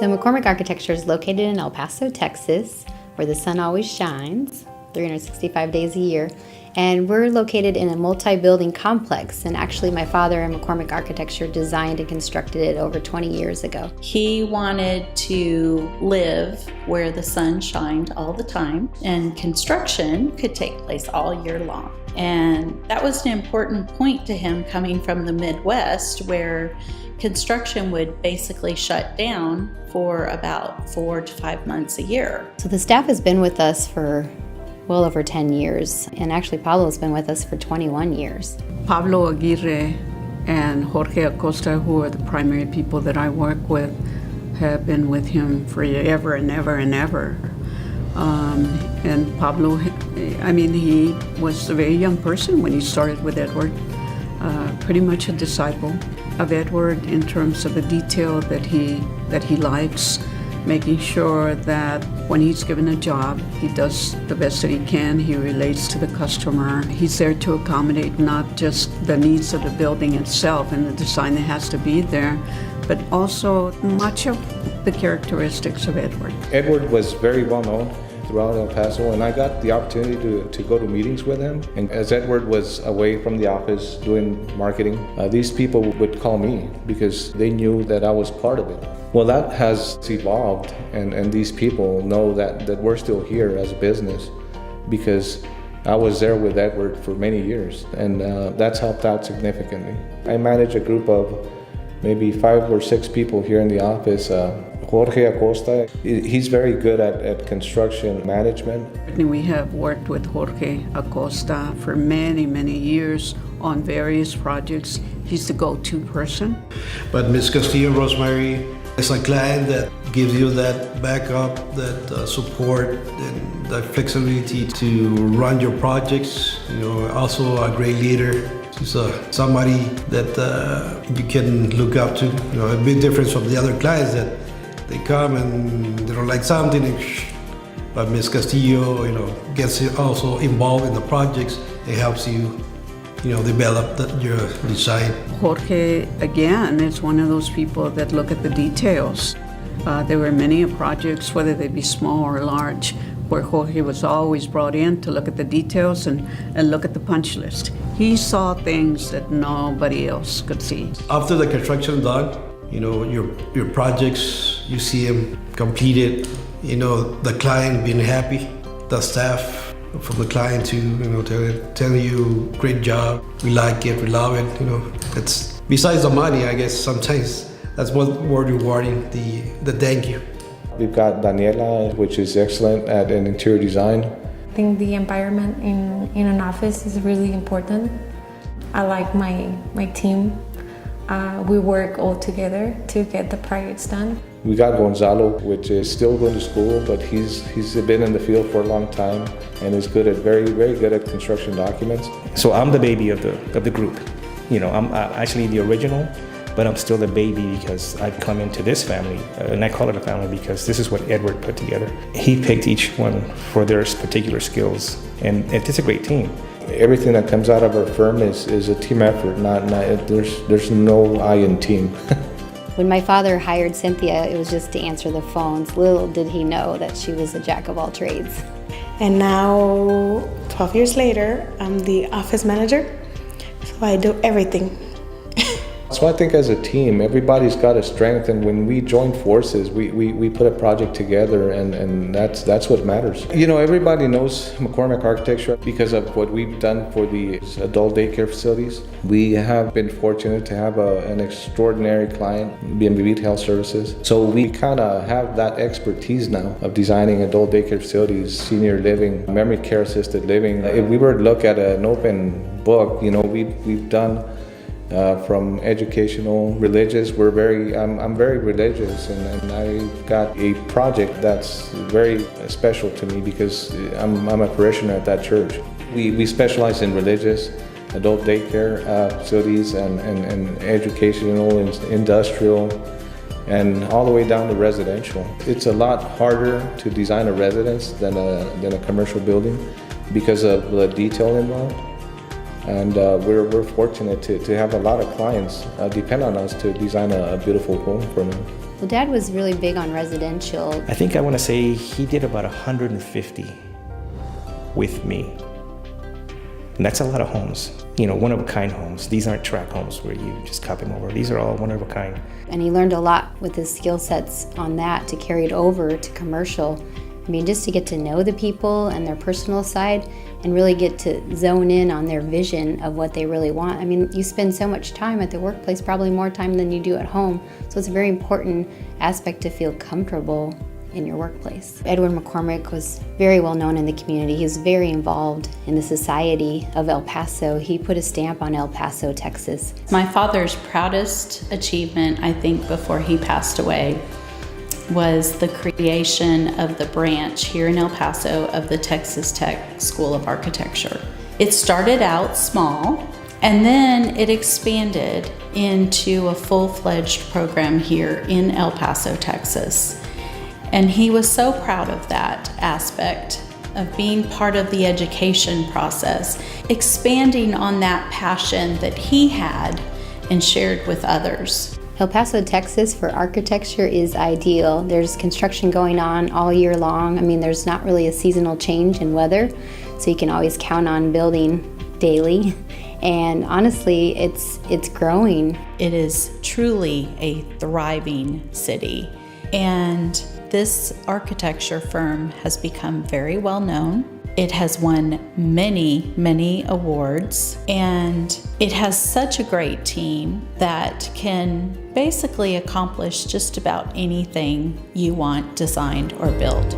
The McCormick Architecture is located in El Paso, Texas, where the sun always shines, 365 days a year. And we're located in a multi-building complex. And actually, my father in McCormick Architecture designed and constructed it over 20 years ago. He wanted to live where the sun shined all the time, and construction could take place all year long. And that was an important point to him, coming from the Midwest, where construction would basically shut down for about 4 to 5 months a year. So the staff has been with us for well over 10 years, and actually Pablo's been with us for 21 years. Pablo Aguirre and Jorge Acosta, who are the primary people that I work with, have been with him forever and ever and ever. And Pablo, he was a very young person when he started with Edward, pretty much a disciple of Edward in terms of the detail that he likes, making sure that when he's given a job, he does the best that he can. He relates to the customer. He's there to accommodate not just the needs of the building itself and the design that has to be there, but also much of the characteristics of Edward. Edward was very well known throughout El Paso, and I got the opportunity to go to meetings with him. And as Edward was away from the office doing marketing, these people would call me because they knew that I was part of it. Well, that has evolved, and these people know that we're still here as a business because I was there with Edward for many years, and that's helped out significantly. I manage a group of maybe 5 or 6 people here in the office. Jorge Acosta, he's very good at construction management. We have worked with Jorge Acosta for many, many years on various projects. He's the go-to person. But Ms. Castillo Rosemary is a client that gives you that backup, that support, and that flexibility to run your projects. Also a great leader. She's somebody that you can look up to. A big difference from the other clients that they come and they don't like something, but Ms. Castillo, gets also involved in the projects. It helps you, develop your design. Jorge, again, is one of those people that look at the details. There were many projects, whether they be small or large, where Jorge was always brought in to look at the details and look at the punch list. He saw things that nobody else could see. After the construction done, your projects, you see them completed, the client being happy, the staff from the client to telling you, great job, we like it, we love it, it's besides the money, I guess sometimes that's what more rewarding, the thank you. We've got Daniela, which is excellent at an interior design. I think the environment in an office is really important. I like my team. We work all together to get the projects done. We got Gonzalo, which is still going to school, but he's been in the field for a long time and is good at very good at construction documents. So I'm the baby of the group. I'm actually the original, but I'm still the baby because I've come into this family, and I call it a family because this is what Edward put together. He picked each one for their particular skills, and it's a great team. Everything that comes out of our firm is a team effort. There's no I in team. When my father hired Cynthia, it was just to answer the phones. Little did he know that she was a jack of all trades. And now, 12 years later, I'm the office manager, so I do everything. So I think as a team, everybody's got a strength, and when we join forces, we put a project together, and that's what matters. Everybody knows McCormick Architecture because of what we've done for the adult daycare facilities. We have been fortunate to have an extraordinary client, BNB Health Services. So we kind of have that expertise now of designing adult daycare facilities, senior living, memory care assisted living. If we were to look at an open book, we've done from educational, religious. I'm very religious, and I got a project that's very special to me because I'm a parishioner at that church. We specialize in religious, adult daycare facilities, and educational, and industrial, and all the way down to residential. It's a lot harder to design a residence than a commercial building because of the detail involved. And we're fortunate to have a lot of clients depend on us to design a beautiful home for them. Well, Dad was really big on residential. I think I want to say he did about 150 with me. And that's a lot of homes. You know, one-of-a-kind homes. These aren't tract homes where you just copy them over. These are all one-of-a-kind. And he learned a lot with his skill sets on that to carry it over to commercial. I mean, just to get to know the people and their personal side and really get to zone in on their vision of what they really want. I mean, you spend so much time at the workplace, probably more time than you do at home. So it's a very important aspect to feel comfortable in your workplace. Edward McCormick was very well known in the community. He was very involved in the society of El Paso. He put a stamp on El Paso, Texas. My father's proudest achievement, I think, before he passed away was the creation of the branch here in El Paso of the Texas Tech School of Architecture. It started out small, and then it expanded into a full-fledged program here in El Paso, Texas. And he was so proud of that aspect of being part of the education process, expanding on that passion that he had and shared with others. El Paso, Texas for architecture is ideal. There's construction going on all year long. I mean, there's not really a seasonal change in weather, so you can always count on building daily. And honestly, it's growing. It is truly a thriving city. And this architecture firm has become very well known. It has won many, many awards, and it has such a great team that can basically accomplish just about anything you want designed or built.